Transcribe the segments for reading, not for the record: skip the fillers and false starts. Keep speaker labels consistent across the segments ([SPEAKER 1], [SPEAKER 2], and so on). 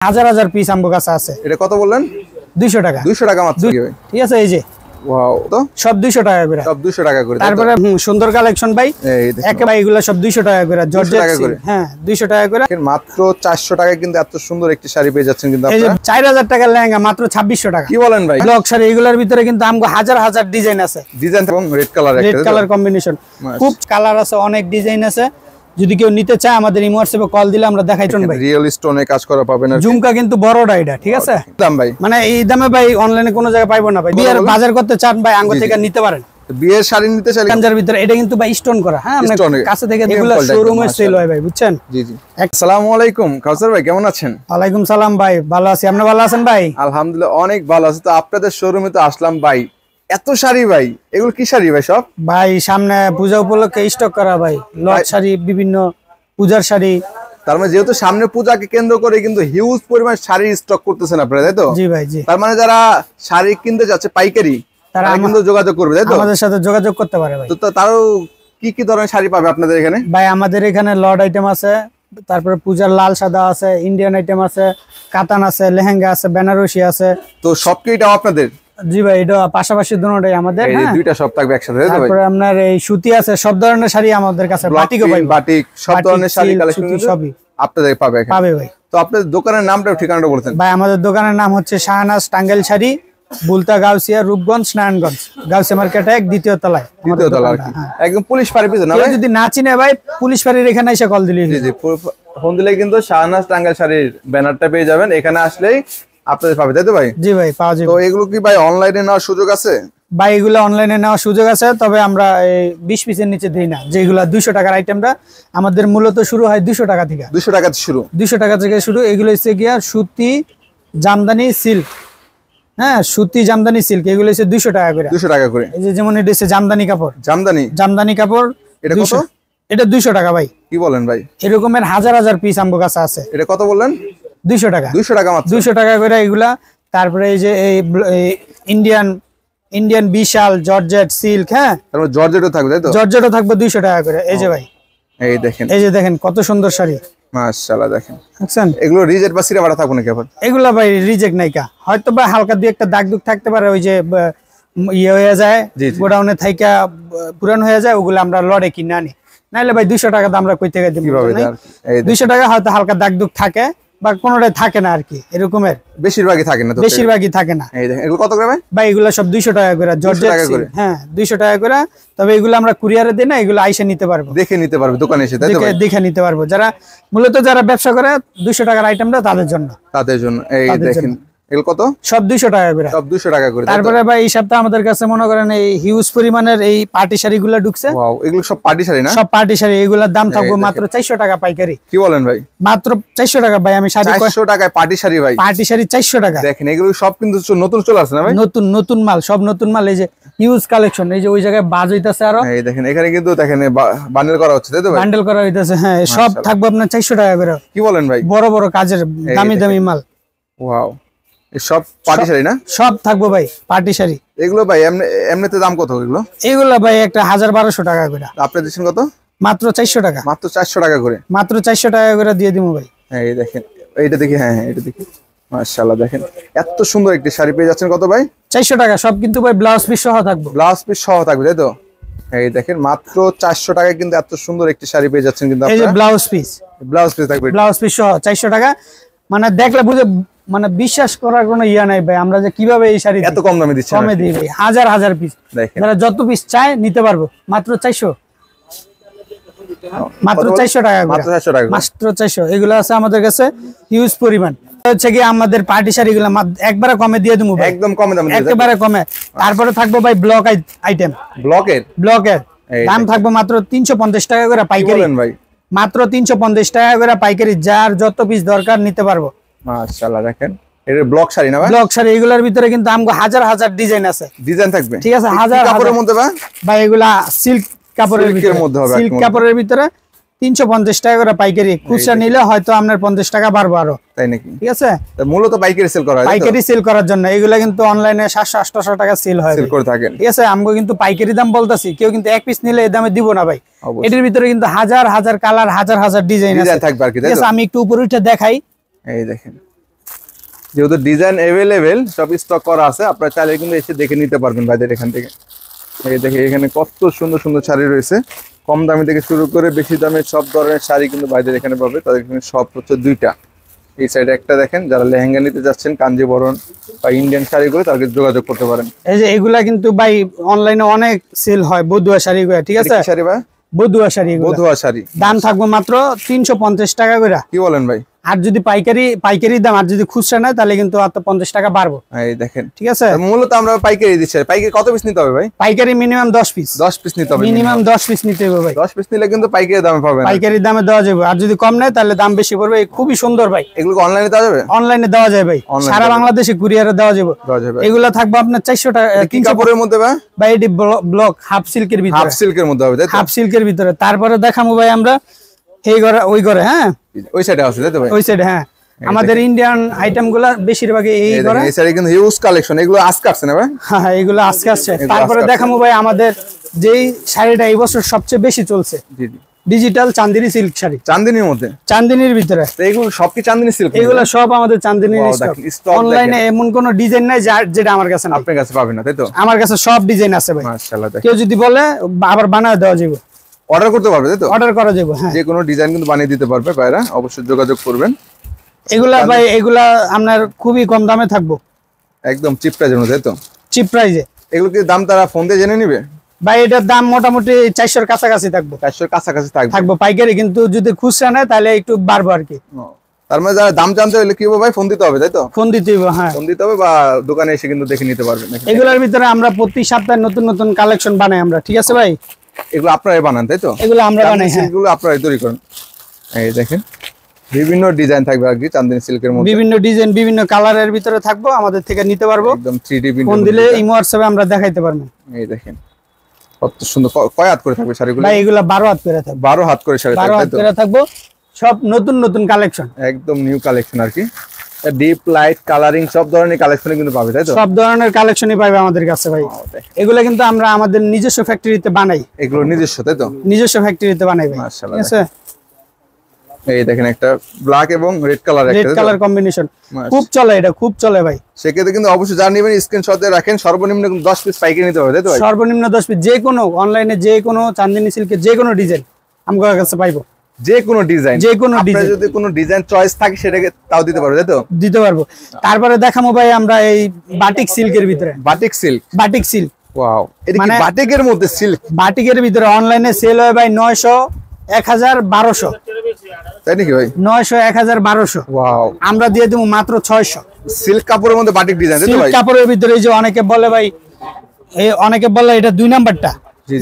[SPEAKER 1] হাজার হাজার পিস আমগো কাছে আছে।
[SPEAKER 2] এটা কত বললেন?
[SPEAKER 1] 200 টাকা।
[SPEAKER 2] 200 টাকা মাত্র।
[SPEAKER 1] ঠিক আছে, এই যে
[SPEAKER 2] ওয়াও, তো
[SPEAKER 1] সব 200 টাকা করে।
[SPEAKER 2] সব 200 টাকা করে।
[SPEAKER 1] তারপরে সুন্দর কালেকশন ভাই, একেবারে এগুলা সব 200 টাকা করে। জর্জেট, হ্যাঁ 200 টাকা করে।
[SPEAKER 2] মাত্র 400 টাকায় কিন্তু এত সুন্দর একটি শাড়ি পেয়ে যাচ্ছেন কিন্তু
[SPEAKER 1] এই যে
[SPEAKER 2] আপনারা।
[SPEAKER 1] 4000 টাকার লেহেঙ্গা মাত্র 2600 টাকা।
[SPEAKER 2] কি বলেন ভাই?
[SPEAKER 1] ব্লক শাড়ি এগুলোর ভিতরে কিন্তু আমগো হাজার হাজার ডিজাইন আছে।
[SPEAKER 2] ডিজাইন এবং red colour,
[SPEAKER 1] red colour combination, খুব কালার আছে, অনেক ডিজাইন আছে। যদি কেউ নিতে চায় আমাদের ইমো হোয়াটসঅ্যাপে কল দিলে আমরা দেখাই। ভাই
[SPEAKER 2] রিয়েল স্টোনে কাজ করা পাবেন। আর
[SPEAKER 1] ঝুমকা কিন্তু বড়টা এটা, ঠিক আছে?
[SPEAKER 2] দাম ভাই
[SPEAKER 1] মানে এই দামে ভাই অনলাইনে কোনো জায়গায় পাইবো না ভাই। বিয়ের বাজার করতে চান ভাই আঙ্গ থেকে নিতে পারেন।
[SPEAKER 2] বিয়ের শাড়ি নিতে চাইলে
[SPEAKER 1] কাঞ্জার ভিতরে এটা কিন্তু ভাই স্টোন করা, হ্যাঁ আমরা কাছে থেকে এগুলো শোরুমে সেল হয় ভাই, বুঝছেন?
[SPEAKER 2] জি জি। আসসালামু আলাইকুম কাউসার ভাই, কেমন আছেন?
[SPEAKER 1] ওয়ালাইকুম সালাম ভাই, ভালো আছি। আপনি ভালো আছেন ভাই?
[SPEAKER 2] আলহামদুলিল্লাহ অনেক ভালো আছি। তো আপনাদের শোরুমে তো আসলাম ভাই, এত শাড়ি ভাই, এগুলো কি শাড়ি ভাই? সব
[SPEAKER 1] ভাই সামনে পূজা উপলক্ষে স্টক করা ভাই, লট শাড়ি, বিভিন্ন পূজার শাড়ি।
[SPEAKER 2] তার মানে যেহেতু সামনে পূজাকে কেন্দ্র করে কিন্তু হিউজ পরিমাণ শাড়ি স্টক করতেছেন আপনারা, তাই তো?
[SPEAKER 1] জি ভাই জি।
[SPEAKER 2] তার মানে যারা শাড়ি কিনতে যাচ্ছে পাইকারি, তারা কিন্তু যোগাযোগ করবে, তাই তো?
[SPEAKER 1] আমাদের সাথে যোগাযোগ করতে পারে ভাই।
[SPEAKER 2] তো তারও কি কি ধরনের শাড়ি পাবে আপনাদের এখানে?
[SPEAKER 1] ভাই আমাদের এখানে লট আইটেম আছে, তারপরে পূজার লাল সাদা আছে, ইন্ডিয়ান আইটেম আছে, কাতান আছে, লেহেঙ্গা আছে, বেনারসি আছে।
[SPEAKER 2] তো সবকিছুটাও আপনাদের?
[SPEAKER 1] জি ভাই, এটা পাশাপাশি দুটোটাই আমাদের।
[SPEAKER 2] এই দুইটা সব থাকবে একসাথে, তাই তো ভাই?
[SPEAKER 1] তারপরে আপনার এই সুতি আছে, সব ধরনের শাড়ি আমাদের কাছে। বাটিকও ভাই,
[SPEAKER 2] বাটিক সব ধরনের শাড়ি কালেকশন
[SPEAKER 1] সবই
[SPEAKER 2] আপনাদের পাবে এখানে।
[SPEAKER 1] পাবে ভাই।
[SPEAKER 2] তো আপনাদের দোকানের নামটা ঠিকানাটা বলতেন
[SPEAKER 1] ভাই? আমাদের দোকানের নাম হচ্ছে শাহনাজ টাঙ্গাইল শাড়ি, বুলতা গাউসিয়া, রূপগঞ্জ, নারায়ণগঞ্জ, গাউসিয়া মার্কেট 1 দ্বিতীয় তলায়।
[SPEAKER 2] দ্বিতীয় তলা আর কি, একদম পুলিশ ফাঁড়ি পিছনে না ভাই?
[SPEAKER 1] যদি না চিনে ভাই পুলিশ ফাঁড়ির এখানে এসে কল দিলেই।
[SPEAKER 2] জি জি, ফোন দিলেই কিন্তু শাহনাজ টাঙ্গাইল শাড়ির ব্যানারটা পেয়ে যাবেন। এখানে আসলেই আপনাদের পাবে, তাই তো ভাই?
[SPEAKER 1] জি ভাই, পাওয়া যাবে।
[SPEAKER 2] তো এগুলো কি ভাই অনলাইনে নেওয়ার সুযোগ আছে?
[SPEAKER 1] ভাই এগুলো অনলাইনে নেওয়ার সুযোগ আছে, তবে আমরা এই 20 পিসের নিচে দিই না। যেগুলা 200 টাকার আইটেমটা আমাদের মূলত শুরু হয় 200 টাকা থেকে।
[SPEAKER 2] 200 টাকা শুরু?
[SPEAKER 1] 200 টাকা থেকে শুরু। এগুলো হচ্ছে গিয়া সুতি, জামদানি, সিল্ক। হ্যাঁ, সুতি, জামদানি, সিল্ক, এগুলো হচ্ছে 200 টাকা করে।
[SPEAKER 2] 200 টাকা করে।
[SPEAKER 1] এই যে যেমন এটা হচ্ছে জামদানি কাপড়। জামদানি কাপড়।
[SPEAKER 2] এটা কত?
[SPEAKER 1] এটা 200 টাকা ভাই।
[SPEAKER 2] কি বলেন ভাই?
[SPEAKER 1] এরকমের হাজার হাজার পিস আমগো কাছে আছে।
[SPEAKER 2] এটা কত বললেন?
[SPEAKER 1] 200 টাকা।
[SPEAKER 2] 200 টাকা মাত্র? 200
[SPEAKER 1] টাকা করে এগুলা। তারপরে এই যে এই ইন্ডিয়ান বিশাল জর্জেট সিল্ক, হ্যাঁ
[SPEAKER 2] তারপর জর্জেটও থাকবে, তাই তো?
[SPEAKER 1] জর্জেটও থাকবে 200 টাকা করে। এই যে ভাই,
[SPEAKER 2] এই দেখেন,
[SPEAKER 1] এই যে দেখেন কত সুন্দর শাড়ি,
[SPEAKER 2] মাশাআল্লাহ। দেখেন
[SPEAKER 1] দেখছেন?
[SPEAKER 2] এগুলো রিজেক্ট বা সিরা বাটা থাকবে নাকি আবার?
[SPEAKER 1] এগুলা ভাই রিজেক্ট নাইকা, হয়তো বা হালকা দুই একটা দাগ দুগ থাকতে পারে, ওই যে ইয়ে হয়ে যায়, গোডাউনে থাইকা পুরান হয়ে যায়, ওগুলো আমরা লড়ে কিনে আনি। নাইলে ভাই 200 টাকা দাম আমরা কই থেকে দিব? 200 টাকা হয়তো হালকা দাগ দুগ থাকে বা কোনোটাই থাকে না আর কি, এরকমের
[SPEAKER 2] বেশিরভাগই থাকে না। তো
[SPEAKER 1] বেশিরভাগই থাকে না।
[SPEAKER 2] এই দেখেন এগুলো কত করে ভাই?
[SPEAKER 1] ভাই এগুলো সব 200 টাকা করে, জর্জেট সিল্ক, হ্যাঁ 200 টাকা করে। তবে এগুলো আমরা কুরিয়ারে দেই না, এগুলো আইসা নিতে পারবো,
[SPEAKER 2] দেখে নিতে পারবে দোকানে এসে, তাই তো ভাই?
[SPEAKER 1] দেখে নিতে পারবো। যারা মূলত যারা ব্যবসা করে 200 টাকার আইটেমটা তাদের জন্য।
[SPEAKER 2] এই দেখেন এগুলো কত?
[SPEAKER 1] সব 200 টাকা করে।
[SPEAKER 2] সব 200 টাকা করে।
[SPEAKER 1] তারপরে ভাই এই সপ্তাহে আমাদের কাছে মনে করেন এই হিউজ পরিমাণের এই পার্টি শাড়িগুলো ঢুকছে।
[SPEAKER 2] ওয়াও, এগুলো সব পার্টি শাড়ি না?
[SPEAKER 1] সব পার্টি শাড়ি। এগুলোর দাম থাকবে মাত্র 400 টাকা পাইকারি।
[SPEAKER 2] কি বলেন ভাই?
[SPEAKER 1] মাত্র 400 টাকা ভাই। আমি শাড়ি
[SPEAKER 2] 400 টাকায় পার্টি শাড়ি ভাই?
[SPEAKER 1] পার্টি শাড়ি 400 টাকা।
[SPEAKER 2] দেখেন এগুলো সব কিন্তু নতুন চলে আসছে না ভাই?
[SPEAKER 1] নতুন মাল, সব নতুন মাল। এই যে হিউজ কালেকশন, এই যে ওই জায়গায় বাজ হইতাছে আরো।
[SPEAKER 2] এই দেখেন এখানে কিন্তু দেখেন বান্ডেল করা হচ্ছে, তাই তো ভাই?
[SPEAKER 1] বান্ডেল করা হইতাছে, হ্যাঁ। সব থাকবে আপনার 400 টাকা করে।
[SPEAKER 2] কি বলেন ভাই?
[SPEAKER 1] বড় বড় কাজের দামি দামি মাল।
[SPEAKER 2] ওয়াও, সব পার্টি শাড়ি না?
[SPEAKER 1] সব থাকবে ভাই পার্টি শাড়ি।
[SPEAKER 2] এগুলো ভাই এমনিতে দাম কত এগুলো?
[SPEAKER 1] এগুলো ভাই একটা 1200 টাকা করে।
[SPEAKER 2] আপনি দিচ্ছেন কত?
[SPEAKER 1] মাত্র 400 টাকা।
[SPEAKER 2] মাত্র 400 টাকা করে?
[SPEAKER 1] মাত্র 400 টাকা করে দিয়ে দিমু ভাই।
[SPEAKER 2] এই দেখেন এইটা দেখি, হ্যাঁ এটা দেখি, মাশাআল্লাহ। দেখেন এত সুন্দর একটি শাড়ি পেয়ে যাচ্ছেন কত ভাই?
[SPEAKER 1] 400 টাকা। সব কিন্তু ভাই ব্লাউজ পিস সহ থাকবে।
[SPEAKER 2] ব্লাউজ পিস সহ থাকবে, তাই তো? এই দেখেন মাত্র 400 টাকায় কিন্তু এত সুন্দর একটি শাড়ি পেয়ে যাচ্ছেন কিন্তু আপনারা।
[SPEAKER 1] এই যে ব্লাউজ পিস
[SPEAKER 2] থাকবে,
[SPEAKER 1] ব্লাউজ পিস সহ 400 টাকা। মানে দেখলে বুঝে, মানে বিশ্বাস করার কোনো ইয়া নাই ভাই, আমরা যে কিভাবে এই শাড়ি
[SPEAKER 2] এত কম দামে দিচ্ছি।
[SPEAKER 1] কমে দিই ভাই, হাজার হাজার পিস। যারা যত পিস চায় নিতে পারবো, মাত্র 400। মাত্র 400 টাকা।
[SPEAKER 2] মাত্র 400 টাকা।
[SPEAKER 1] মাত্র 400। এগুলো আছে আমাদের কাছে হিউজ পরিমাণ। হচ্ছে কি আমাদের পার্টি শাড়িগুলো একবারে কমে দিয়ে দেবো,
[SPEAKER 2] একদম কমে দামে,
[SPEAKER 1] একেবারে কমে। তারপরে থাকবো ভাই ব্লক আইটেম। ব্লকের দাম থাকবে মাত্র 350 টাকা করে পাইকারি
[SPEAKER 2] ভাই।
[SPEAKER 1] মাত্র 350 টাকা করে পাইকারি। যার যত পিস দরকার নিতে পারবো।
[SPEAKER 2] মাশাআল্লাহ। দেখেন এটা ব্লক শাড়ি না ভাই?
[SPEAKER 1] ব্লক শাড়ি। এগুলোর ভিতরে কিন্তু আমগো হাজার হাজার ডিজাইন আছে।
[SPEAKER 2] ডিজাইন থাকবে,
[SPEAKER 1] ঠিক আছে? হাজার
[SPEAKER 2] কাপড়ের মধ্যে
[SPEAKER 1] ভাই এগুলা সিল্ক কাপড়ের ভিতরে। সিল্ক কাপড়ের ভিতরে 350 টাকা করে পাইকারি। খুচরা নিলে হয়তো আপনার 50 টাকা বাড়বো আরো,
[SPEAKER 2] তাই নাকি?
[SPEAKER 1] ঠিক আছে?
[SPEAKER 2] মূলত পাইকারি সেল করা হয়,
[SPEAKER 1] পাইকারি সেল করার জন্য। এগুলা কিন্তু অনলাইনে 700-800 টাকা সেল হয়,
[SPEAKER 2] সেল করে থাকেন,
[SPEAKER 1] ঠিক আছে? আমগো কিন্তু পাইকারি দাম বলতাছি, কেউ কিন্তু এক পিস নিলে এই দামে দিব না ভাই। এটার ভিতরে কিন্তু হাজার হাজার কালার, হাজার হাজার ডিজাইন আছে, ঠিক আছে? আমি একটু উপরে উঠে দেখাই।
[SPEAKER 2] এই দেখেন যেহেতু ডিজাইন अवेलेबल সব স্টক করা আছে, আপনারা চাইলে কিন্তু এসে দেখে নিতে পারবেন ভাইদের এখান থেকে। এই দেখে এখানে কত সুন্দর সুন্দর শাড়ি রয়েছে, কম দামি থেকে শুরু করে বেশি দামের সব ধরনের শাড়ি কিন্তু ভাইদের এখানে পাবে। তাদের এখানে সব হচ্ছে দুইটা, এই সাইডে একটা দেখেন। যারা লেহেঙ্গা নিতে যাচ্ছেন কাঞ্জিবরণ বা ইন্ডিয়ান শাড়িগুলো তাদেরকে যোগাযোগ করতে পারেন।
[SPEAKER 1] এই যে এগুলা কিন্তু ভাই অনলাইনে অনেক সেল হয় বদুয়া শাড়িগুলো, ঠিক আছে?
[SPEAKER 2] শাড়ি ভাই
[SPEAKER 1] বদুয়া শাড়ি,
[SPEAKER 2] বধুয়া শাড়ি
[SPEAKER 1] দাম থাকবে মাত্র 350 টাকা করে।
[SPEAKER 2] কি বলেন ভাই?
[SPEAKER 1] আর যদি পাইকারি দাম, আর যদি খুচরা নেয় তাহলে কিন্তু 50 টাকা বাড়বো।
[SPEAKER 2] এই দেখেন,
[SPEAKER 1] ঠিক আছে?
[SPEAKER 2] মূলত আমরা পাইকারি দিচ্ছি। পাইকারি কত পিস নিতে হবে ভাই?
[SPEAKER 1] পাইকারি মিনিমাম 10 পিস।
[SPEAKER 2] 10 পিস নিতে হবে,
[SPEAKER 1] মিনিমাম 10 পিস নিতে হবে ভাই।
[SPEAKER 2] 10 পিস নিলে কিন্তু পাইকারি দামে পাবেন,
[SPEAKER 1] পাইকারি দামে দেওয়া যাবে। আর যদি কম নেয় তাহলে দাম বেশি পড়বে। খুবই সুন্দর ভাই,
[SPEAKER 2] এগুলো অনলাইনে দেওয়া যাবে?
[SPEAKER 1] অনলাইনে দেওয়া যায় ভাই, সারা বাংলাদেশে কুরিয়ারে দেওয়া যাবে। এগুলো থাকবে আপনার 400 টাকা।
[SPEAKER 2] কি কাপড়ের মধ্যে
[SPEAKER 1] ভাই? এটি ব্লক হাফ সিল্কের ভিতরে।
[SPEAKER 2] হাফ সিল্কের মধ্যে হবে, তাই তো?
[SPEAKER 1] হাফ সিল্কের ভিতরে। তারপরে দেখাবো ভাই আমরা এই ঘরে, ওই ঘরে, হ্যাঁ
[SPEAKER 2] ওই সাইডে আছে, তাই তো ভাই?
[SPEAKER 1] ওই সাইডে, হ্যাঁ। আমাদের ইন্ডিয়ান আইটেম গুলা বেশিরভাগ এই ঘরে।
[SPEAKER 2] এই সাইডে কিন্তু হিউজ কালেকশন। এগুলো আজকে আসছে না ভাই?
[SPEAKER 1] হ্যাঁ, এগুলো আজকে আসছে। তারপরে দেখাবো ভাই আমাদের যেই শাড়িটা এই বছর সবচেয়ে বেশি চলছে,
[SPEAKER 2] জি জি,
[SPEAKER 1] ডিজিটাল চান্দিনী সিল্ক শাড়ি।
[SPEAKER 2] চান্দিনীর মধ্যে? চান্দিনীর
[SPEAKER 1] ভিতরে
[SPEAKER 2] এগুলো সব কি চান্দিনী সিল্ক?
[SPEAKER 1] এগুলো সব আমাদের চান্দিনীর স্টক। অনলাইনে এমন কোন ডিজাইন নাই যেটা আমার কাছে নাই।
[SPEAKER 2] আপনার কাছে পাবেন না, তাই তো?
[SPEAKER 1] আমার কাছে সব ডিজাইন আছে ভাই।
[SPEAKER 2] মাশাআল্লাহ।
[SPEAKER 1] কেউ যদি বলে আবার বানায় দেওয়া যাবে,
[SPEAKER 2] অর্ডার করতে পারবে, তাই তো?
[SPEAKER 1] অর্ডার করা যাবে, হ্যাঁ।
[SPEAKER 2] যে কোনো ডিজাইন কিন্তু বানিয়ে দিতে পারবে ভাইরা, অবশ্যই যোগাযোগ করবেন।
[SPEAKER 1] এগুলা ভাই, এগুলা আপনার খুবই কম দামে থাকবো,
[SPEAKER 2] একদম চিপ প্রাইজের মধ্যে, তাই তো?
[SPEAKER 1] চিপ প্রাইজে।
[SPEAKER 2] এগুলো কি দাম তারা ফোন দিয়ে জেনে নিবে
[SPEAKER 1] ভাই? এটার দাম মোটামুটি 400 এর কাছাকাছি থাকবো।
[SPEAKER 2] 400 এর কাছাকাছি
[SPEAKER 1] থাকবো পাইকারি, কিন্তু যদি খুচরা নেয় তাহলে একটু বাড়বো আর কি।
[SPEAKER 2] তার মানে যারা দাম জানতে হলে কি হবে ভাই? ফোন দিতে হবে, তাই তো?
[SPEAKER 1] ফোন দিতে হবে, হ্যাঁ,
[SPEAKER 2] ফোন দিতে হবে, বা দোকানে এসে কিন্তু দেখে নিতে পারবেন।
[SPEAKER 1] এগুলোর ভিতরে আমরা প্রতি সপ্তাহে নতুন নতুন কালেকশন বানাই আমরা, ঠিক আছে ভাই?
[SPEAKER 2] এগুলো আপনারাই বানান, তাই তো?
[SPEAKER 1] এগুলো আমরা বানাই, হ্যাঁ।
[SPEAKER 2] এগুলো আপনারাই তৈরি করেন। এই দেখেন বিভিন্ন ডিজাইন থাকবে আর কি চান্দিনী সিল্কের মধ্যে,
[SPEAKER 1] বিভিন্ন ডিজাইন বিভিন্ন কালারের ভিতরে থাকবো, আমাদের থেকে নিতে পারবো।
[SPEAKER 2] একদম 3D প্রিন্ট।
[SPEAKER 1] ফোন দিলে ইমো হোয়াটসঅ্যাপে আমরা দেখাইতে পারবো।
[SPEAKER 2] এই দেখেন কত সুন্দর। কয় হাত করে থাকবে শাড়িগুলো
[SPEAKER 1] ভাই? এগুলা 12 হাত করে থাকবে।
[SPEAKER 2] 12 হাত করে শাড়ি,
[SPEAKER 1] 12 হাত করে থাকবো। সব নতুন নতুন কালেকশন,
[SPEAKER 2] একদম নিউ কালেকশন আর কি। ডিপ লাইট কালারিং সব ধরনের কালেকশন কিন্তু পাবে, তাই তো?
[SPEAKER 1] সব ধরনের কালেকশনই পাবে আমাদের কাছে ভাই। এগুলা কিন্তু আমরা আমাদের নিজস্ব ফ্যাক্টরিতে বানাই।
[SPEAKER 2] এগুলো নিজস্ব, তাই তো?
[SPEAKER 1] নিজস্ব ফ্যাক্টরিতে বানাই ভাই।
[SPEAKER 2] মাশাআল্লাহ।
[SPEAKER 1] ঠিক আছে?
[SPEAKER 2] এই দেখেন একটা ব্ল্যাক এবং red colour,
[SPEAKER 1] red colour combination খুব চলে, এটা খুব চলে ভাই।
[SPEAKER 2] সেক্ষেত্রে কিন্তু অবশ্যই যা নেবেন স্ক্রিনশট দিয়ে রাখেন। সর্বনিম্ন 10 পিস পাইকারি নিতে হবে, তাই তো?
[SPEAKER 1] সর্বনিম্ন 10 পিস, যে কোনো অনলাইনে যে কোনো চান্দিনী সিল্কের যে কোনো ডিজাইন আমার কাছে পাইবো।
[SPEAKER 2] যে কোনো ডিজাইন,
[SPEAKER 1] যে কোনো ডিজাইন,
[SPEAKER 2] যদি কোনো ডিজাইন চয়েস থাকে সেটাকে তাও দিতে পারবে, তাই তো?
[SPEAKER 1] দিতে পারবো। তারপরে দেখাবো ভাই আমরা এই বাটিক সিল্কের ভিতরে।
[SPEAKER 2] Batik silk?
[SPEAKER 1] Batik silk,
[SPEAKER 2] wow, এটা কি
[SPEAKER 1] মানে
[SPEAKER 2] বাটিকের মধ্যে সিল্ক?
[SPEAKER 1] বাটিকের ভিতরে অনলাইনে সেল হয় ভাই 900, 1000, 1200।
[SPEAKER 2] তাই নাকি ভাই?
[SPEAKER 1] 900, 1000, 1200।
[SPEAKER 2] ওয়াও,
[SPEAKER 1] আমরা দিয়ে দেবো মাত্র 600।
[SPEAKER 2] সিল্ক কাপড়ের মধ্যে বাটিক ডিজাইন, তাই তো ভাই?
[SPEAKER 1] সিল্ক কাপড়ের ভিতরে এই যে অনেকে বলে ভাই, অনেকে বলে এটা 2 নাম্বারটা,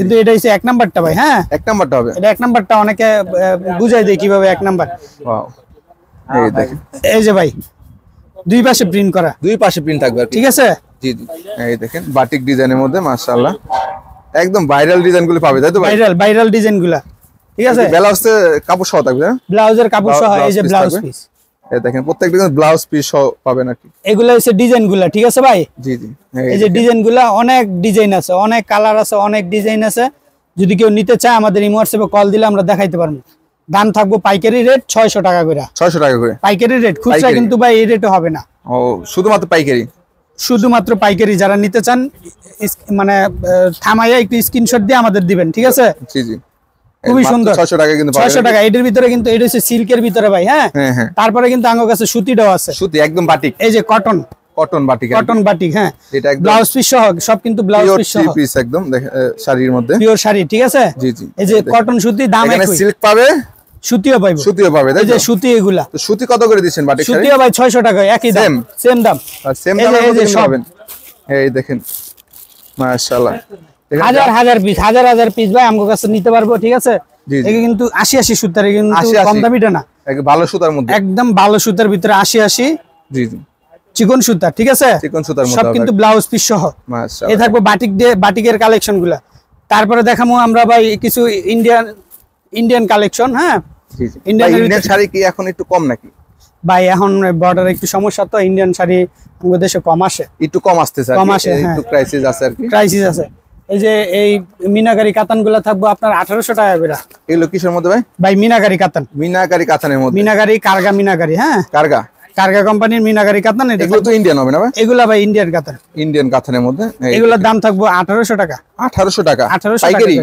[SPEAKER 1] কিন্তু এটা হচ্ছে 1 নাম্বারটা ভাই। হ্যাঁ,
[SPEAKER 2] 1 নাম্বারটা হবে।
[SPEAKER 1] এটা 1 নাম্বারটা অনেকে বুঝাই দেয় কিভাবে 1 নাম্বার।
[SPEAKER 2] ওয়াও, এই দেখেন
[SPEAKER 1] এই যে ভাই দুই পাশে প্রিন্ট করা,
[SPEAKER 2] দুই পাশে প্রিন্ট থাকবে,
[SPEAKER 1] ঠিক আছে?
[SPEAKER 2] জি জি। এই দেখেন বাটিক ডিজাইনের মধ্যে মাশাআল্লাহ একদম ভাইরাল ডিজাইনগুলো পাবে, তাই তো ভাই?
[SPEAKER 1] ভাইরাল ডিজাইনগুলা, ঠিক আছে?
[SPEAKER 2] ব্লাউজে কাপড় সহ থাকবে,
[SPEAKER 1] ব্লাউজের কাপড় সহ। এই যে ব্লাউজ পিস,
[SPEAKER 2] এই দেখেন প্রত্যেকটা কিন্তু ব্লাউজ পিস সহ পাবেন নাকি?
[SPEAKER 1] এগুলা হচ্ছে ডিজাইনগুলা, ঠিক আছে ভাই?
[SPEAKER 2] জি জি।
[SPEAKER 1] এই যে ডিজাইনগুলা অনেক ডিজাইন আছে, অনেক কালার আছে, অনেক ডিজাইন আছে। যদি কেউ নিতে চায় আমাদের ইমো হোয়াটসঅ্যাপে কল দিলে আমরা দেখাইতে পারবো। দাম থাকবো পাইকারি রেট 600 টাকা করে। 600
[SPEAKER 2] টাকা করে
[SPEAKER 1] পাইকারি রেট, খুচরা কিন্তু ভাই এই রেটে হবে না।
[SPEAKER 2] ও, শুধুমাত্র পাইকারি?
[SPEAKER 1] শুধুমাত্র পাইকারি। যারা নিতে চান মানে থামাইয়া একটু স্ক্রিনশট দিয়ে আমাদের দিবেন, ঠিক আছে?
[SPEAKER 2] জি জি,
[SPEAKER 1] খুবই সুন্দর।
[SPEAKER 2] 600 টাকা কিন্তু
[SPEAKER 1] 600 টাকা। এটার ভিতরে কিন্তু এটা হচ্ছে সিল্কের ভিতরে ভাই। হ্যাঁ, তারপরে কিন্তু আমার কাছে সুতিটাও আছে।
[SPEAKER 2] সুতি একদম বাটিক,
[SPEAKER 1] এই যে কটন
[SPEAKER 2] বাটিক,
[SPEAKER 1] কটন বাটিক। হ্যাঁ,
[SPEAKER 2] এটা একদম
[SPEAKER 1] ব্লাউজ পিস সহ সব, কিন্তু ব্লাউজ পিস সহ
[SPEAKER 2] পিস একদম শাড়ির মধ্যে
[SPEAKER 1] পিওর শাড়ি, ঠিক আছে?
[SPEAKER 2] জি জি।
[SPEAKER 1] এই যে কটন সুতি, দাম একই।
[SPEAKER 2] এখানে সিল্ক পাবে,
[SPEAKER 1] সুতিও পাবে,
[SPEAKER 2] তাই
[SPEAKER 1] এই যে সুতি। এগুলা
[SPEAKER 2] তো সুতি কত করে দিচ্ছেন বাটিক শাড়ি?
[SPEAKER 1] সুতিও ভাই 600 টাকা, একই দাম, সেম দাম।
[SPEAKER 2] আর সেম দামের মধ্যে পাবেন। এই দেখেন মাশাআল্লাহ,
[SPEAKER 1] হাজার পিস ভাই আমার কাছে নিতে পারবো, ঠিক আছে? এগুলো কিন্তু 80 সুতার, কিন্তু কম দামিটা না,
[SPEAKER 2] ভালো সুতার মধ্যে,
[SPEAKER 1] একদম ভালো সুতার ভিতরে 80। জি জি, চিকন সুতা, ঠিক আছে? চিকন সুতার মধ্যে সব, কিন্তু ব্লাউজ পিস সহ। মাশাআল্লাহ। এই থাকবে বাটিকের কালেকশন গুলা। তারপরে দেখাবো আমরা ভাই কিছু ইন্ডিয়ান কালেকশন। হ্যাঁ,
[SPEAKER 2] ইন্ডিয়ান শাড়ি কি এখন একটু কম নাকি
[SPEAKER 1] ভাই? এখন বর্ডার একটু সমস্যা, তো ইন্ডিয়ান শাড়ি আমাদের দেশে কম আসে,
[SPEAKER 2] একটু কম আসতেছে,
[SPEAKER 1] একটু
[SPEAKER 2] ক্রাইসিস আছে আর কি,
[SPEAKER 1] ক্রাইসিস আছে। এই যে এই মিনাকারি কাতান গুলা থাকবো আপনার 1800 টাকা করে।
[SPEAKER 2] এগুলো কিসের মধ্যে ভাই?
[SPEAKER 1] ভাই মিনাকারি কাতান,
[SPEAKER 2] মিনাকারি কাতানের মধ্যে,
[SPEAKER 1] মিনাকারি কারগা মিনাকারি। হ্যাঁ, কারগা কোম্পানির মিনাকারি কাতান।
[SPEAKER 2] এগুলো তো ইন্ডিয়ান হবে না ভাই?
[SPEAKER 1] এগুলা ভাই ইন্ডিয়ান কাতান।
[SPEAKER 2] ইন্ডিয়ান কাতানের মধ্যে
[SPEAKER 1] এগুলোর দাম থাকবে 1800 টাকা।
[SPEAKER 2] 1800 টাকা
[SPEAKER 1] 1800
[SPEAKER 2] পাইকারি?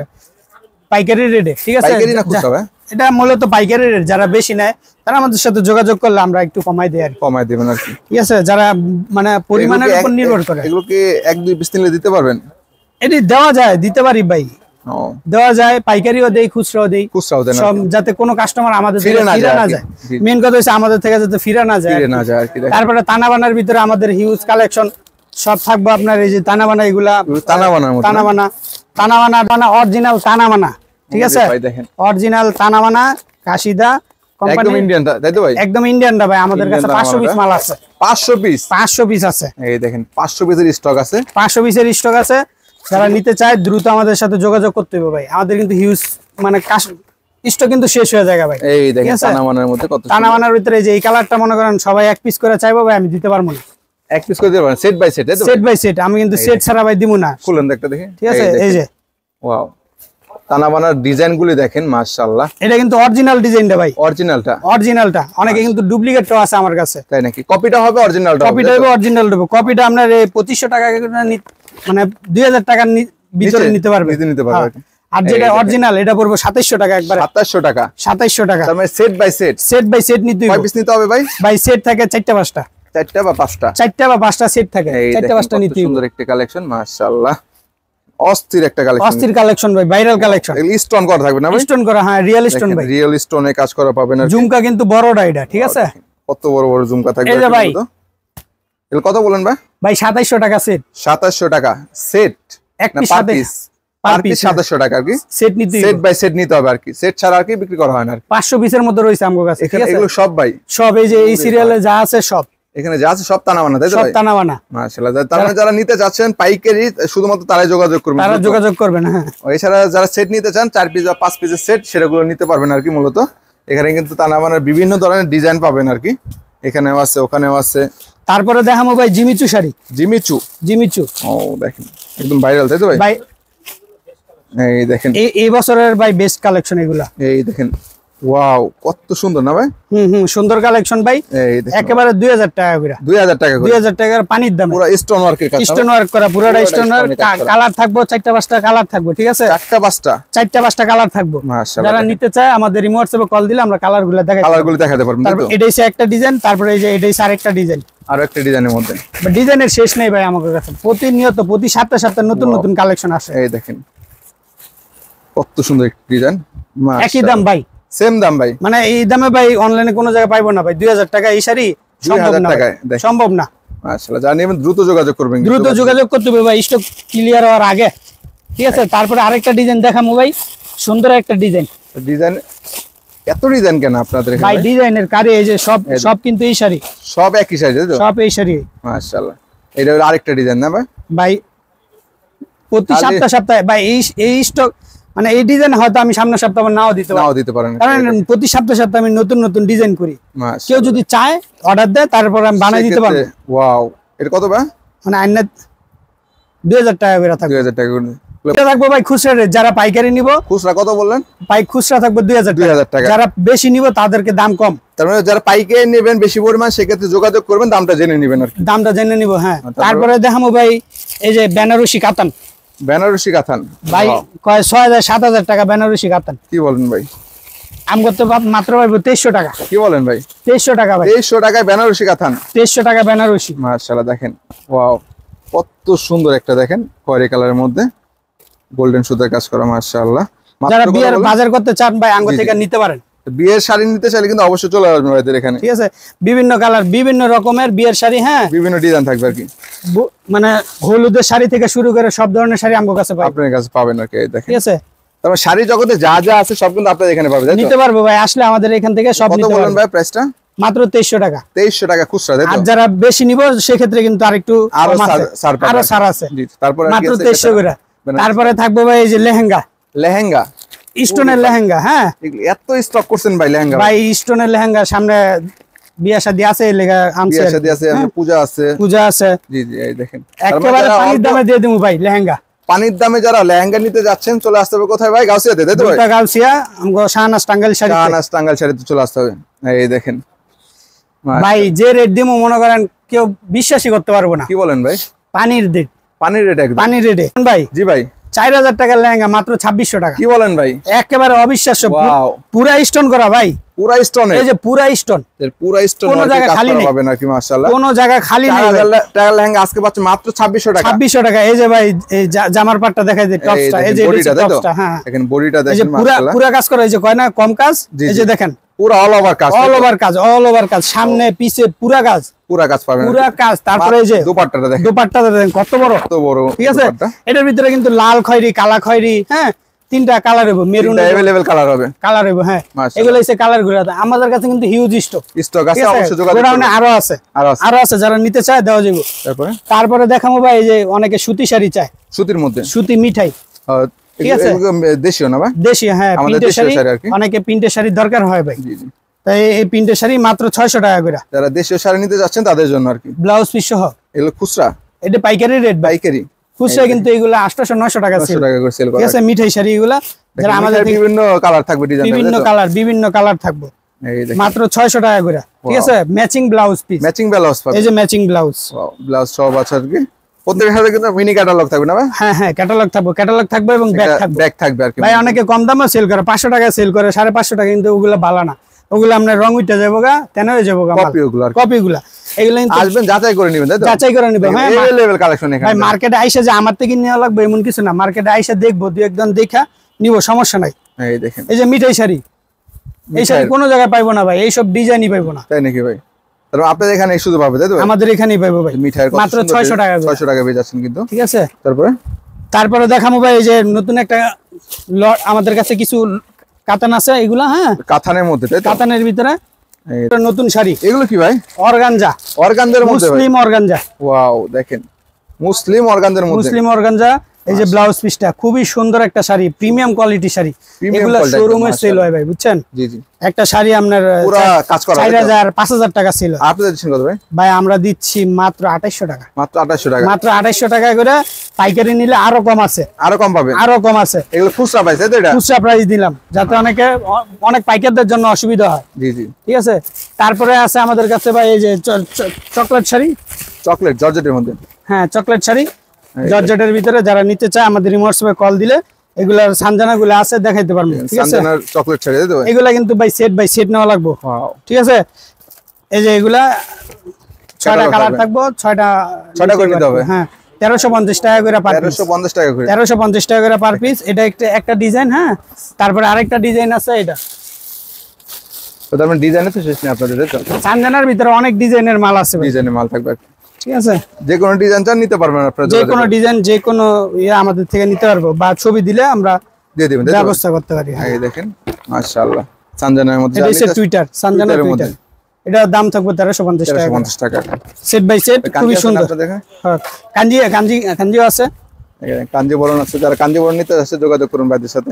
[SPEAKER 1] পাইকারি রেটে, ঠিক আছে?
[SPEAKER 2] পাইকারি না খুচরা ভাই?
[SPEAKER 1] এটা মূলত পাইকারি রেট। যারা বেশি নেয় তারা আমাদের সাথে যোগাযোগ করলে আমরা একটু কমাই দেই আর কি।
[SPEAKER 2] কমাই দিবেন আর কি,
[SPEAKER 1] ঠিক আছে? যারা মানে পরিমাণের উপর নির্ভর করে।
[SPEAKER 2] এগুলো কি 1-2 পিস নিলে দিতে পারবেন?
[SPEAKER 1] এটি দেওয়া যায়, দিতে পারি ভাই, দেওয়া যায়। পাইকারিও দেই, খুচরাও দেই,
[SPEAKER 2] খুচরাও দেন
[SPEAKER 1] সব, যাতে কোনো কাস্টমার আমাদের থেকে ফিরে না যায়। মেন কথা হচ্ছে আমাদের থেকে যাতে ফিরে না যায়
[SPEAKER 2] আর কি।
[SPEAKER 1] তারপরে তানাবানার ভিতরে আমাদের হিউজ কালেকশন সব থাকবে আপনার। এই যে তানাবানা, এগুলা তানাবানা অরিজিনাল তানাবানা, ঠিক আছে? অরিজিনাল তানাবানা কাশিদা কোম্পানি,
[SPEAKER 2] একদম ইন্ডিয়ান তাই তো ভাই?
[SPEAKER 1] একদম ইন্ডিয়ানটা ভাই। আমাদের কাছে 500 পিস মাল আছে। 500 পিস আছে।
[SPEAKER 2] এই দেখেন 500 পিসের স্টক আছে। 500
[SPEAKER 1] পিসের স্টক আছে। যারা নিতে চায় দ্রুত আমাদের সাথে যোগাযোগ করতে হবে ভাই। আমাদের কিন্তু হিউজ মানে স্টক কিন্তু শেষ হয়ে যায় ভাই।
[SPEAKER 2] এই দেখেন তানাবানার মধ্যে কত,
[SPEAKER 1] তানাবানার ভিতরে যে এই কালারটা মনে করেন সবাই এক পিস করে চাইবো ভাই, আমি দিতে পারবো না।
[SPEAKER 2] এক পিস করে দিতে পারেন? Set by set?
[SPEAKER 1] Set by set. আমি কিন্তু সেট ছাড়া ভাই দিব না।
[SPEAKER 2] খুলেন একটা দেখি,
[SPEAKER 1] ঠিক আছে? এই যে
[SPEAKER 2] ওয়াও, তানাবানার ডিজাইনগুলি দেখেন মাশাআল্লাহ।
[SPEAKER 1] এটা কিন্তু অরিজিনাল ডিজাইনটা ভাই।
[SPEAKER 2] অরিজিনালটা
[SPEAKER 1] অনেকে কিন্তু ডুপ্লিকেটও আছে আমার কাছে।
[SPEAKER 2] তাই নাকি? কপিটা হবে অরিজিনালটা?
[SPEAKER 1] কপিটা হবে অরিজিনাল হবে। কপিটা আপনার 2500 টাকা মানে 2000 টাকার ভিতরে নিতে পারবে। আর যেটা অরিজিনাল এটা পড়বে 2700 টাকা একবার।
[SPEAKER 2] 2700 টাকা?
[SPEAKER 1] 2700 টাকা।
[SPEAKER 2] তার মানে সেট বাই সেট নিতে হবে। কয় পিস নিতে হবে ভাই?
[SPEAKER 1] ভাই সেট থাকে 4টা 5টা।
[SPEAKER 2] 4টা বা 5টা?
[SPEAKER 1] 4টা বা 5টা সেট থাকে। 4টা 5টা নিতে হবে।
[SPEAKER 2] সুন্দর একটা কালেকশন মাশাআল্লাহ, অস্থির একটা কালেকশন।
[SPEAKER 1] অস্থির কালেকশন ভাই, ভাইরাল কালেকশন।
[SPEAKER 2] স্টোন করা থাকবে না ভাই?
[SPEAKER 1] স্টোন করা, হ্যাঁ, রিয়েল স্টোন ভাই।
[SPEAKER 2] রিয়েল স্টোনে কাজ করা পাবেন। আর
[SPEAKER 1] ঝুমকা কিন্তু বড়টা এটা, ঠিক আছে?
[SPEAKER 2] কত বড় বড় ঝুমকা থাকবে।
[SPEAKER 1] এই যে ভাই,
[SPEAKER 2] এর কত বলেন ভাই?
[SPEAKER 1] ভাই 2700 টাকা সেট।
[SPEAKER 2] 2700 টাকা সেট?
[SPEAKER 1] এক পিস পিস
[SPEAKER 2] পার পিস 2700 টাকা আর কি।
[SPEAKER 1] সেট নিতে হবে,
[SPEAKER 2] সেট বাই সেট নিতে হবে আর কি। সেট ছাড়া আর কি বিক্রি করা হয় না আর কি।
[SPEAKER 1] 500 পিসের মতো রয়েছে আমার কাছে, ঠিক আছে?
[SPEAKER 2] এগুলো সব ভাই? সব
[SPEAKER 1] এই যে এই সিরিয়ালে যা আছে সব
[SPEAKER 2] এখানে যা আছে সব তানাবানা, তাই তো?
[SPEAKER 1] সব তানাবানা
[SPEAKER 2] মাশাআল্লাহ। তার মানে যারা নিতে যাচ্ছেন পাইকারি শুধুমাত্র তারাই যোগাযোগ করবেন, হ্যাঁ। এছাড়া যারা সেট নিতে চান 4 পিস বা 5 পিসের সেট, সেটাগুলো নিতে পারবেন আর কি। মূলত এখানে কিন্তু তানাবানার বিভিন্ন ধরনের ডিজাইন পাবেন আর কি। এখানেও আছে, ওখানেও আছে।
[SPEAKER 1] তারপরে দেখাবো ভাই জিমিচু শাড়ি। জিমিচু
[SPEAKER 2] ও দেখেন একদম ভাইরাল, তাই তো ভাই? এই দেখেন
[SPEAKER 1] এই বছরের ভাই বেস্ট কালেকশন এগুলা।
[SPEAKER 2] এই দেখেন ওয়াও, কত সুন্দর না ভাই?
[SPEAKER 1] সুন্দর কালেকশন ভাই। একেবারে 2000 টাকা করে। 2000 টাকা করে? 2000 টাকার পানির দাম।
[SPEAKER 2] পুরো স্টোন ওয়ার্কের কাজ,
[SPEAKER 1] স্টোন ওয়ার্ক করা, পুরোটা স্টোন ওয়ার্ক। কালার থাকবে 4টা 5টা কালার থাকবে, ঠিক আছে? 4টা 5টা কালার থাকবে। যারা নিতে চায় আমাদের ইমো হোয়াটসঅ্যাপে কল দিলে আমরা কালারগুলো দেখাতে পারবো। তারপর এটাই একটা ডিজাইন, তারপরে এই যে এটাই আরেকটা ডিজাইন,
[SPEAKER 2] আরো একটা ডিজাইনের মধ্যে।
[SPEAKER 1] ডিজাইনের শেষ নেই ভাই আমাদের কাছে। প্রতিনিয়ত প্রতি সপ্তাহে নতুন নতুন কালেকশন আসে।
[SPEAKER 2] এই দেখেন কত সুন্দর একটা ডিজাইন।
[SPEAKER 1] একই দাম ভাই,
[SPEAKER 2] সেম দাম ভাই? মানে
[SPEAKER 1] এই দামে ভাই অনলাইনে কোনো জায়গায় পাইবো না ভাই। 2000 টাকা এই শাড়ি সম্ভব না।
[SPEAKER 2] মাশাআল্লাহ, যারা নেবেন দ্রুত যোগাযোগ করবেন,
[SPEAKER 1] দ্রুত যোগাযোগ করতে হবে ভাই, স্টক ক্লিয়ার হওয়ার আগে, ঠিক আছে? তারপরে আরেকটা ডিজাইন দেখাবো ভাই, সুন্দর একটা ডিজাইন।
[SPEAKER 2] এত ডিজাইন কেন আপনাদের এখানে
[SPEAKER 1] ভাই? ডিজাইনের কারে এই যে সব কিন্তু এই শাড়ি,
[SPEAKER 2] সব একই শাড়ি, তাই তো?
[SPEAKER 1] সব এই শাড়ি।
[SPEAKER 2] মাশাআল্লাহ, এটা আরেকটা ডিজাইন না ভাই?
[SPEAKER 1] ভাই প্রতি সপ্তাহে ভাই এই স্টক, মানে এই ডিজাইন হয়তো আমি সামনের সপ্তাহে নাও দিতে পারেন, কারণ প্রতি সপ্তাহে আমি নতুন নতুন ডিজাইন করি। কেউ যদি চায় অর্ডার দেয়, তারপর আমি বানাই দিতে পারবো।
[SPEAKER 2] ওয়াও, এটা কত ভাই? মানে
[SPEAKER 1] আইনা 2000 টাকা করে থাকবে।
[SPEAKER 2] 2000 টাকা করে
[SPEAKER 1] এটা থাকবে ভাই খুচরা রেট। যারা পাইকারি নিব,
[SPEAKER 2] খুচরা কত বললেন
[SPEAKER 1] ভাই? খুচরা থাকবে 2000 টাকা। যারা বেশি নিব তাদেরকে দাম কম।
[SPEAKER 2] তার মানে যারা পাইকারি নেবেন বেশি পরিমাণ, সেক্ষেত্রে যোগাযোগ করবেন, দামটা জেনে নেবেন আর কি।
[SPEAKER 1] দামটা জেনে নিব, হ্যাঁ। তারপরে দেখাবো ভাই এই যে বেনারসি কাতান।
[SPEAKER 2] বেনারসি কাতান
[SPEAKER 1] ভাই কয় 6000 7000 টাকা বেনারসি কাতান।
[SPEAKER 2] কি বলেন ভাই?
[SPEAKER 1] আম করতে মাত্র পাইবো 2300 টাকা।
[SPEAKER 2] কি বলেন ভাই?
[SPEAKER 1] 2300 টাকা ভাই।
[SPEAKER 2] 2300 টাকায় বেনারসি কাতান? 2300
[SPEAKER 1] টাকা বেনারসি।
[SPEAKER 2] মাশাআল্লাহ, দেখেন ওয়াও, কত সুন্দর একটা দেখেন খয়েরি কালারের মধ্যে গোল্ডেন সুতার কাজ করা। মাশাআল্লাহ,
[SPEAKER 1] যারা বিয়ের বাজার করতে চান ভাই আঙ্গ থেকে নিতে পারেন।
[SPEAKER 2] বিয়ের শাড়ি নিতে চাইলে কিন্তু অবশ্যই চলে আসবেন ভাইদের এখানে, ঠিক আছে?
[SPEAKER 1] বিভিন্ন কালার, বিভিন্ন রকমের বিয়ের শাড়ি, হ্যাঁ,
[SPEAKER 2] বিভিন্ন ডিজাইন থাকবে আর কি।
[SPEAKER 1] মানে হলুদের শাড়ি থেকে শুরু করে সব ধরনের শাড়ি আমার কাছে পাবেন,
[SPEAKER 2] আপনার কাছে পাবেন আর কি। দেখেন,
[SPEAKER 1] ঠিক আছে?
[SPEAKER 2] তারপর শাড়ি জগতে যা যা আছে সব কিন্তু আপনাদের এখানে পাবেন,
[SPEAKER 1] নিতে পারবো ভাই। আসলে আমাদের এখান থেকে সব নিতে পারবেন।
[SPEAKER 2] কত বলেন ভাই প্রাইসটা?
[SPEAKER 1] মাত্র 2300 টাকা।
[SPEAKER 2] 2300 টাকা খুচরা, তাই তো?
[SPEAKER 1] আর যারা বেশি নিব সেক্ষেত্রে কিন্তু আরেকটু আরো ছাড় আছে।
[SPEAKER 2] তারপর
[SPEAKER 1] মাত্র 2300 করে। তারপরে থাকবে ভাই এই যে লেহেঙ্গা স্টোনের লেহেঙ্গা, হ্যাঁ।
[SPEAKER 2] এত স্টক করছেন ভাই লেহেঙ্গা?
[SPEAKER 1] ভাই স্টোনের লেহেঙ্গা, সামনে বিয়ে শাদী আছে,
[SPEAKER 2] পূজা আছে। জি জি, এই দেখেন
[SPEAKER 1] একেবারে পানির দামে দিয়ে দেবো ভাই লেহেঙ্গা।
[SPEAKER 2] পানির দামে যারা লেহেঙ্গা নিতে যাচ্ছেন চলে আসতে হবে কোথায় ভাই? গাউসিয়াতে, তাই তো ভাই?
[SPEAKER 1] গাউসিয়া, আমগো শাহনাজ টাঙ্গাইল শাড়ি।
[SPEAKER 2] শাহনাজ টাঙ্গাইল শাড়িতে চলে আসতে হবে। এই দেখেন
[SPEAKER 1] ভাই যে রেট দিমু মনে করেন কেউ বিশ্বাসই করতে পারবো না।
[SPEAKER 2] কি বলেন ভাই?
[SPEAKER 1] পানির রেট,
[SPEAKER 2] পানির রেট একদম
[SPEAKER 1] পানির রেটে ভাই।
[SPEAKER 2] জি ভাই
[SPEAKER 1] 4000 টাকার লেহেঙ্গা মাত্র 2600 টাকা।
[SPEAKER 2] কি বলেন ভাই?
[SPEAKER 1] একেবারে অবিশ্বাস্য,
[SPEAKER 2] ওয়াও
[SPEAKER 1] পুরা স্টোন করা ভাই,
[SPEAKER 2] পুরা স্টোন।
[SPEAKER 1] এই যে পুরা স্টোন,
[SPEAKER 2] পুরা স্টোন,
[SPEAKER 1] কোনো জায়গা খালি নেই
[SPEAKER 2] পাবেন নাকি? মাশাআল্লাহ,
[SPEAKER 1] কোনো জায়গা খালি নেই।
[SPEAKER 2] 4000 টাকার লেহেঙ্গা আজকে পাচ্ছেন মাত্র 2600 টাকা।
[SPEAKER 1] 2600 টাকা। এই যে ভাই এই জামার পাটটা দেখাই যে টপসটা, এই যে টপসটা, হ্যাঁ
[SPEAKER 2] দেখেন বডিটা
[SPEAKER 1] এই যে
[SPEAKER 2] দেখেন
[SPEAKER 1] পুরা
[SPEAKER 2] মাশাআল্লাহ,
[SPEAKER 1] পুরা কাজ করা, এই যে কয় না কম কাজ, এই যে দেখেন
[SPEAKER 2] পুরা অল ওভার কাজ,
[SPEAKER 1] অল ওভার কাজ, অল ওভার কাজ, সামনে পিছে পুরা কাজ,
[SPEAKER 2] পুরা কাজ পাবেন,
[SPEAKER 1] পুরা কাজ। তারপরে এই যে
[SPEAKER 2] দোপাট্টাটা দেখেন,
[SPEAKER 1] দোপাট্টাটা দেখেন কত বড়,
[SPEAKER 2] কত বড়,
[SPEAKER 1] ঠিক আছে। এটার ভিতরে কিন্তু লাল খয়েরি, কালা খয়েরি, হ্যাঁ তিনটা কালার হবে, মেরুন
[SPEAKER 2] अवेलेबल কালার হবে,
[SPEAKER 1] কালার হবে, হ্যাঁ এগুলো হচ্ছে কালার গুলো। আমাদের কাছে কিন্তু হিউজ স্টক আছে, অবশ্যই যোগাযোগ করুন। আরো আছে, যারা নিতে চায় দেওয়া যাবে। তারপরে দেখাবো ভাই এই যে অনেকে সুতি শাড়ি চায়, সুতির মধ্যে সুতি মিঠাই, ঠিক আছে,
[SPEAKER 2] দেশীয় না ভাই?
[SPEAKER 1] দেশীয়, হ্যাঁ প্রিন্টের শাড়ি, অনেকে প্রিন্টের শাড়ির দরকার হয় ভাই। তাই এই প্রিন্টের শাড়ি মাত্র 600 টাকা করে।
[SPEAKER 2] যারা দেশীয় শাড়ি নিতে যাচ্ছেন তাদের জন্য আর কি, ব্লাউজ পিস সহ। এগুলো খুচরা, এটা পাইকারি রেট, পাইকারি। খুচরা কিন্তু এগুলো 800-900 টাকা সেল করে সেল করা, ঠিক আছে। মিঠাই শাড়ি এগুলা যারা আমাদের বিভিন্ন কালার থাকবে, ডিজাইন বিভিন্ন কালার থাকবে, মাত্র 600 টাকা করে, ঠিক আছে। Matching blouse piece, matching blouse পাবে, এই যে ম্যাচিং ব্লাউজ, ব্লাউজ সব আছে আর কি। প্রত্যেকটার সাথে কিন্তু মিনি ক্যাটালগ থাকবে না ভাই? হ্যাঁ ক্যাটালগ থাকবে এবং ব্যাগ থাকবে আর কি। ভাই অনেকে কম দামে সেল করে, 500 টাকা সেল করে, 550 টাকা, কিন্তু ওগুলা ভালো না, ওগুলো আপনার রং উঠে যাবো গা, তেন হয়ে যাবো গা, কপিগুলা। এগুলো আসবেন যাচাই করে নেবেন, তাই তো? যাচাই করে নেবেন, হ্যাঁ अवेलेबल কালেকশন এখানে। ভাই মার্কেটে আইসা যে আমার থেকে নেওয়া লাগবে এমন কিছু না, মার্কেটে আইসা দেখবো, দুই একদম দেখা নিব, সমস্যা নাই। এই দেখেন এই যে মিঠাই শাড়ি, এই শাড়ি কোনো জায়গায় পাইবো না ভাই, এই সব ডিজাইনই পাইবো না। তাই নাকি ভাই? তাহলে আপনাদের এখানে শুধু পাবে, তাই তো? আমাদের এখানেই পাইবো ভাই, মিঠাই মাত্র 600 টাকা, 600 টাকা পেয়ে যাচ্ছেন কিন্তু, ঠিক আছে। তারপরে দেখাবো ভাই এই যে নতুন একটা আমাদের কাছে কিছু কাতান আছে, এগুলা, হ্যাঁ কাতানের মধ্যে, কাতানের ভিতরে নতুন শাড়ি। এগুলো কি ভাই? অর্গানজা, অর্গানজার মধ্যে, মুসলিম অর্গানজা। ওয়াও দেখেন, মুসলিম অর্গানজার মধ্যে, মুসলিম অর্গানজা। এই যে ব্লাউজ পিসটা খুবই সুন্দর একটা শাড়ি, প্রিমিয়াম কোয়ালিটি শাড়ি, এগুলো শোরুমে সেল হয় ভাই, বুঝছেন? জি জি। একটা শাড়ি আপনার পুরো কাজ করা 4000-5000 টাকা ছিল, আপনাদের দিচ্ছেন কত ভাই? ভাই আমরা দিচ্ছি মাত্র 2800 টাকা, মাত্র 2800 টাকা, মাত্র 2800 টাকা করে। পাইকারি নিলে আরো কম আছে, আরো কম পাবে, আরো কম আছে। এগুলো খুচরা প্রাইস, তাই তো? এটা খুচরা প্রাইস দিলাম যাতে অনেক পাইকারদের জন্য অসুবিধা হয়। জি জি, ঠিক আছে। তারপরে আছে আমাদের কাছে ভাই এই যে চকলেট শাড়ি, চকলেট জর্জেটের মধ্যে, হ্যাঁ চকলেট শাড়ি জর্জেটের ভিতরে। যারা নিতে চায় আমাদের হোয়াটসঅ্যাপে কল দিলে এগুলার সানজানা গুলো আছে, দেখাইতে পারবো, ঠিক আছে। সানজানার চকলেট শাড়ি, তাই তো? এগুলা কিন্তু বাই সেট নেওয়া লাগবে, ঠিক আছে। এই যে এগুলা 6টা কালার থাকবো, 6টা করে নিতে হবে, হ্যাঁ 1350 টাকা করে পার পিস, 1350 টাকা করে, 1350 টাকা করে পার পিস। এটা একটা ডিজাইন, হ্যাঁ। তারপরে আরেকটা ডিজাইন আছে, এটা তো তার মানে ডিজাইনে তো শেষ নেই আপনাদের, তাই তো? সানজানার ভিতরে অনেক ডিজাইনের মাল আছে, ডিজাইনের মাল থাকবে, ঠিক আছে। যে কোনো ডিজাইন চান নিতে পারবেন আপনারা, যে কোনো ডিজাইন, যে কোনো আমাদের থেকে নিতে পারবো, বা ছবি দিলে আমরা দিয়ে দেব, ব্যবস্থা করতে পারি। এই দেখেন মাশাআল্লাহ, সানজানার মধ্যে, এটা হচ্ছে টুইটার, সানজানার টুইটার। এটার দাম থাকবে 1350 টাকা, সেট বাই সেট, খুবই সুন্দর। হ্যাঁ কাঞ্জি আছে, কাঞ্জিবরণ আছে। যারা কাঞ্জিবরণ নিতে আসছে যোগাযোগ করুন ভাইদের সাথে।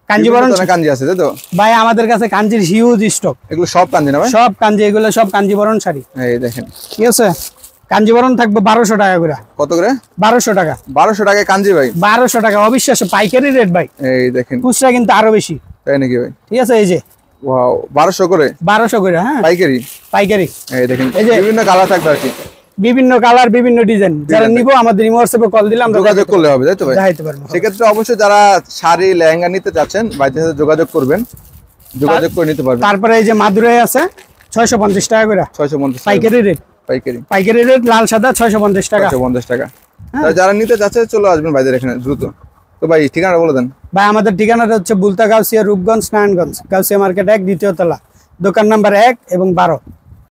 [SPEAKER 2] কাঞ্জিবরণ কাঞ্জি আছে, তাই তো? ভাই আমাদের কাছে কাঞ্জির হিউজ স্টক, এগুলো সব কাঞ্জি না ভাই? সব কাঞ্জি, এগুলো সব কাঞ্জিবরণ শাড়ি। এই দেখেন, ঠিক আছে। কাঞ্জিবরণ থাকবে 1200 টাকা করে। কত করে? 1200 টাকা। 1200 টাকায় কাঞ্জি ভাই? 1200 টাকা, অবিশ্বাস্য পাইকারি রেট ভাই। এই দেখেন, খুচরা কিন্তু আরো বেশি, তাই নাকি ভাই? ঠিক আছে। এই যে ওয়াও, 1200 করে, 1200 করে, হ্যাঁ পাইকারি, পাইকারি। এই দেখেন, এই যে বিভিন্ন কালার থাকবে আর কি, বিভিন্ন কালার, বিভিন্ন ডিজাইন। যারা নিব আমাদের হোয়াটসঅ্যাপে কল দিলে আমরা যোগাযোগ করলে হবে, তাই তো ভাই? দেখাইতে পারবো। সেক্ষেত্রে অবশ্যই যারা শাড়ি লেহেঙ্গা নিতে চাচ্ছেন ভাইদের সাথে যোগাযোগ করবেন, যোগাযোগ করে নিতে পারবেন। তারপরে এই যে মাদুরাই আছে 650 টাকা করে, 650 পাইকারি রেট, পাইকারি রেট, লাল সাদা 650 টাকা, 650 টাকা। যারা নিতে চাচ্ছে চলে আসবেন ভাইদের এখানে দ্রুত। তো ভাই ঠিকানা বলে দেন ভাই। আমাদের ঠিকানাটা হচ্ছে বুলতা গাউসিয়া, রূপগঞ্জ, নারায়ণগঞ্জ, গাউসিয়া মার্কেট 1, দ্বিতীয় তলা, দোকান নাম্বার 1 এবং 12।